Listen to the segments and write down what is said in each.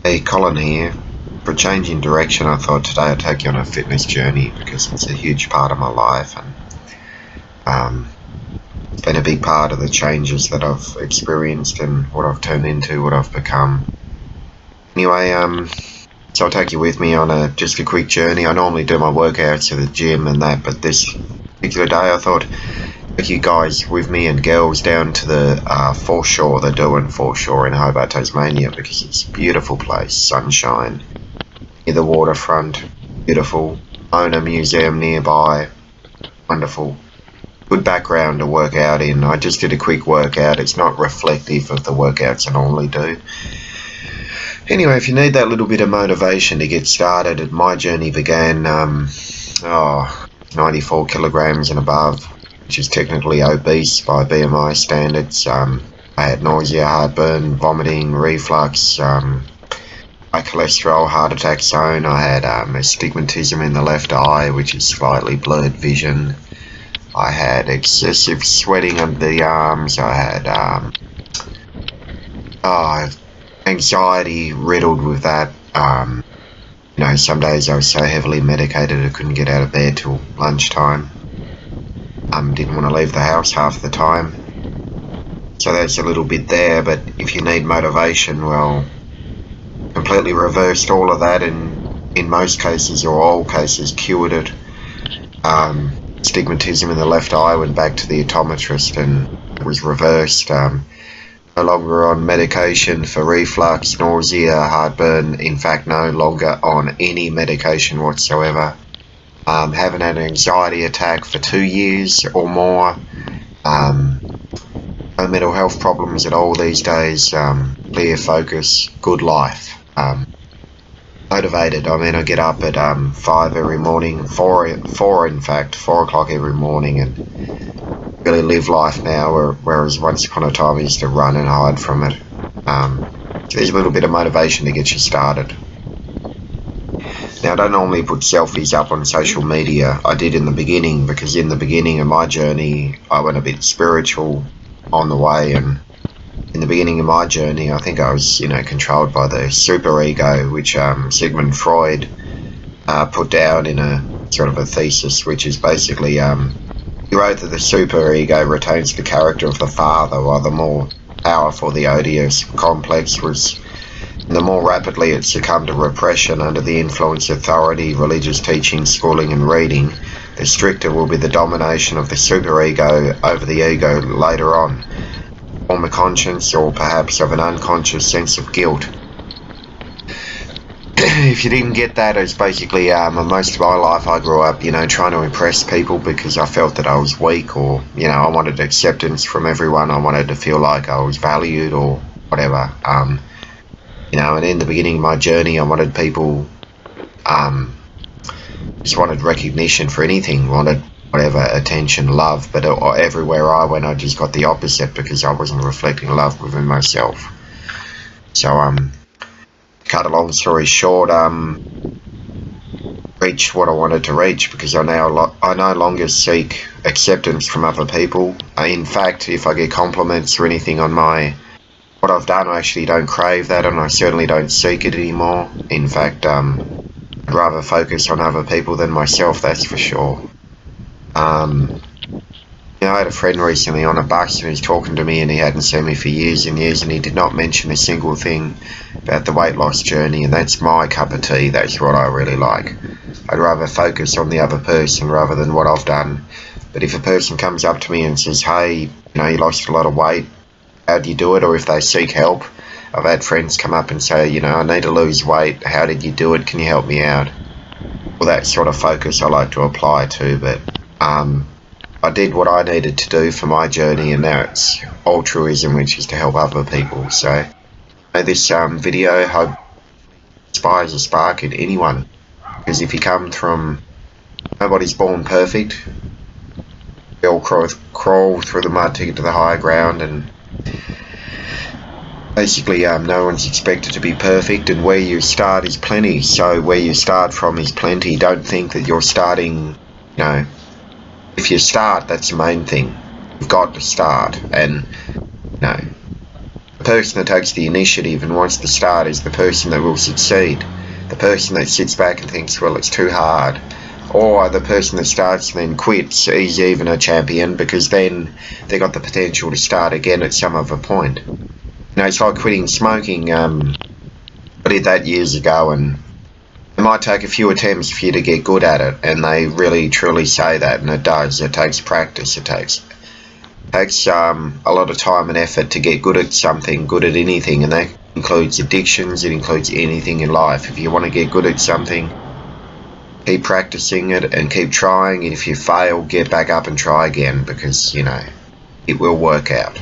Hey, Colin here. For a change in direction, I thought today I'd take you on a fitness journey because it's a huge part of my life, and it's been a big part of the changes that I've experienced and what I've turned into, what I've become. Anyway, so I'll take you with me on just a quick journey. I normally do my workouts at the gym and that, but this particular day I thought I'd take you guys with me and girls down to the foreshore, the Derwent Foreshore in Hobart, Tasmania, because it's a beautiful place, sunshine, near the waterfront, beautiful, own a museum nearby, wonderful. Good background to work out in. I just did a quick workout. It's not reflective of the workouts I normally do. Anyway, if you need that little bit of motivation to get started, my journey began 94 kilograms and above, which is technically obese by BMI standards. I had nausea, heartburn, vomiting, reflux, high cholesterol, heart attack zone. I had astigmatism in the left eye, which is slightly blurred vision. I had excessive sweating under the arms. I had anxiety riddled with that. Some days I was so heavily medicated I couldn't get out of bed till lunchtime. Didn't want to leave the house half the time. So that's a little bit there, but if you need motivation, well, completely reversed all of that, and in most cases or all cases cured it. Astigmatism in the left eye, went back to the optometrist and it was reversed. No longer on medication for reflux, nausea, heartburn. In fact, no longer on any medication whatsoever. Haven't had an anxiety attack for 2 years or more. No mental health problems at all these days. Clear focus, good life. Motivated. I get up at 5 every morning, 4 o'clock every morning, and really live life now, whereas once upon a time I used to run and hide from it. So there's a little bit of motivation to get you started. Now, I don't normally put selfies up on social media. I did in the beginning, because in the beginning of my journey I went a bit spiritual on the way, and in the beginning of my journey, I think I was, controlled by the superego, which Sigmund Freud put down in a sort of a thesis, which is basically, he wrote that the superego retains the character of the father, while the more powerful the Oedipus complex was, and the more rapidly it succumbed to repression under the influence of authority, religious teaching, schooling and reading, the stricter will be the domination of the superego over the ego later on. Form a conscience, or perhaps of an unconscious sense of guilt. If you didn't get that, it's basically most of my life I grew up, trying to impress people because I felt that I was weak, or, I wanted acceptance from everyone. I wanted to feel like I was valued or whatever. And in the beginning of my journey, I wanted people, just wanted recognition for anything, wanted whatever, attention, love, but everywhere I went I just got the opposite because I wasn't reflecting love within myself. So cut a long story short, reached what I wanted to reach because I no longer seek acceptance from other people. In fact, if I get compliments or anything on what I've done, I actually don't crave that, and I certainly don't seek it anymore. In fact, I'd rather focus on other people than myself, that's for sure. I had a friend recently on a bus and he was talking to me, and he hadn't seen me for years and years, and he did not mention a single thing about the weight loss journey, and that's my cup of tea. That's what I really like. I'd rather focus on the other person rather than what I've done. But if a person comes up to me and says, hey, you lost a lot of weight, how do you do it? Or if they seek help, I've had friends come up and say, I need to lose weight, how did you do it, can you help me out? Well, that sort of focus I like to apply to, but I did what I needed to do for my journey, and now it's altruism, which is to help other people. So this video hope inspires a spark in anyone, because if you come from, nobody's born perfect, we all crawl through the mud to get to the higher ground, and basically no one's expected to be perfect, and where you start is plenty. So where you start from is plenty. Don't think that you're starting, if you start, that's the main thing. You've got to start, and The person that takes the initiative and wants to start is the person that will succeed. The person that sits back and thinks, well, it's too hard. Or the person that starts and then quits is even a champion, because then they got the potential to start again at some other point. It's like quitting smoking. I did that years ago, and it might take a few attempts for you to get good at it, and they really truly say that, and it does. It takes practice. It takes a lot of time and effort to get good at something, good at anything, and that includes addictions, it includes anything in life. If you want to get good at something, keep practicing it and keep trying, and if you fail, get back up and try again, because, it will work out.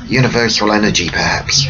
Universal energy, perhaps.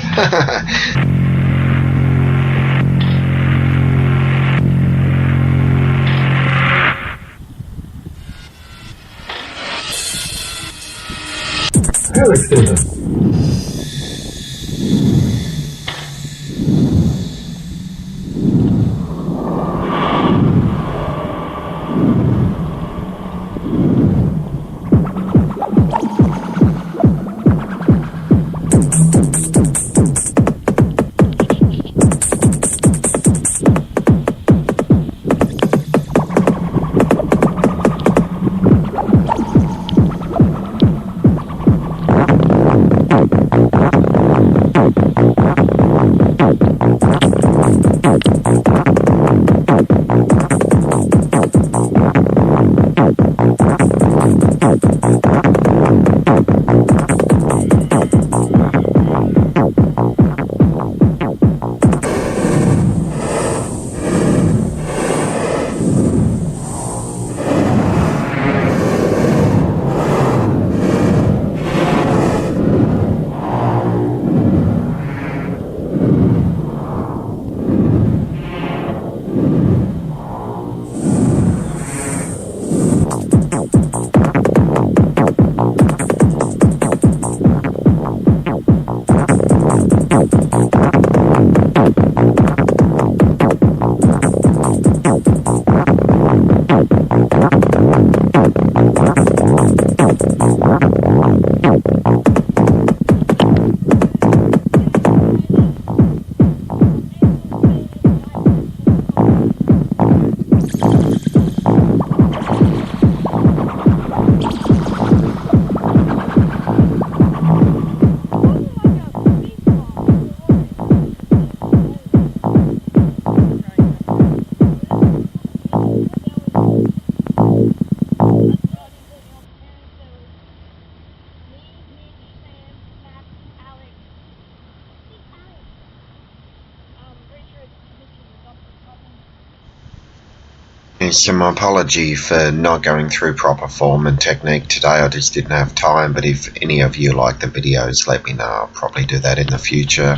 So my apology for not going through proper form and technique today. I just didn't have time, but if any of you like the videos, let me know. I'll probably do that in the future.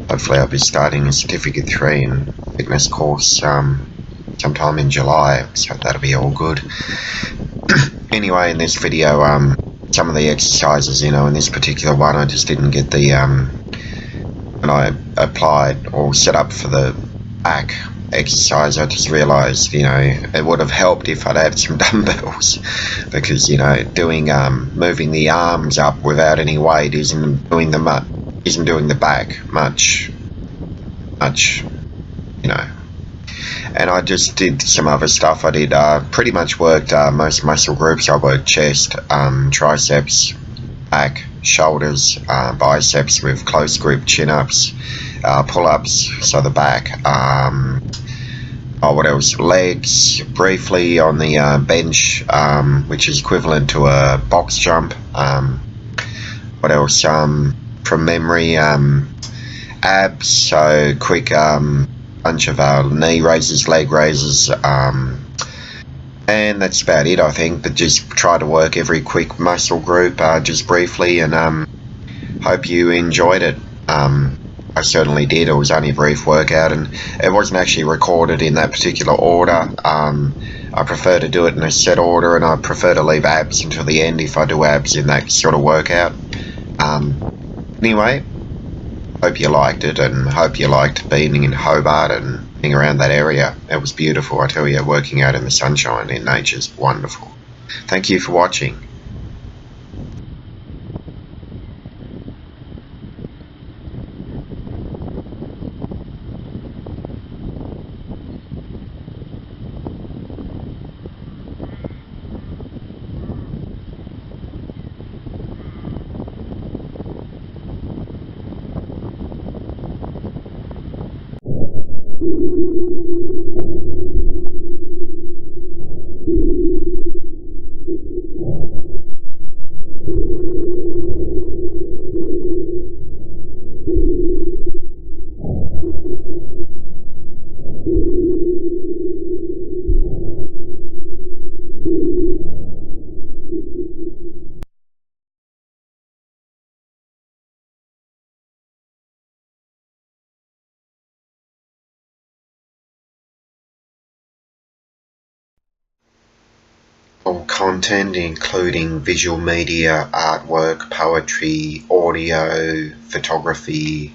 Hopefully I'll be starting a Certificate 3 in fitness course sometime in July, so that'll be all good. Anyway, in this video, some of the exercises, in this particular one, I just didn't get the, when I applied or set up for the back exercise, I just realised, it would have helped if I'd had some dumbbells, because, doing, moving the arms up without any weight isn't doing the back much, And I just did some other stuff. I did pretty much worked most muscle groups. I worked chest, triceps, back, shoulders, biceps with close grip chin-ups, pull-ups, so the back. What else? Legs, briefly on the bench, which is equivalent to a box jump. What else? From memory, abs, so quick bunch of knee raises, leg raises, and that's about it, I think. But just try to work every quick muscle group just briefly, and hope you enjoyed it. I certainly did. It was only a brief workout, and it wasn't actually recorded in that particular order. I prefer to do it in a set order, and I prefer to leave abs until the end if I do abs in that sort of workout. Anyway, hope you liked it, and hope you liked being in Hobart and being around that area. It was beautiful, I tell you. Working out in the sunshine in nature's wonderful. Thank you for watching. All content, including visual media, artwork, poetry, audio, photography,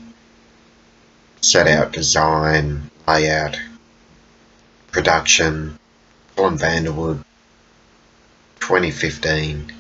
set out design, layout, production, Colin Vanderwood, 2015.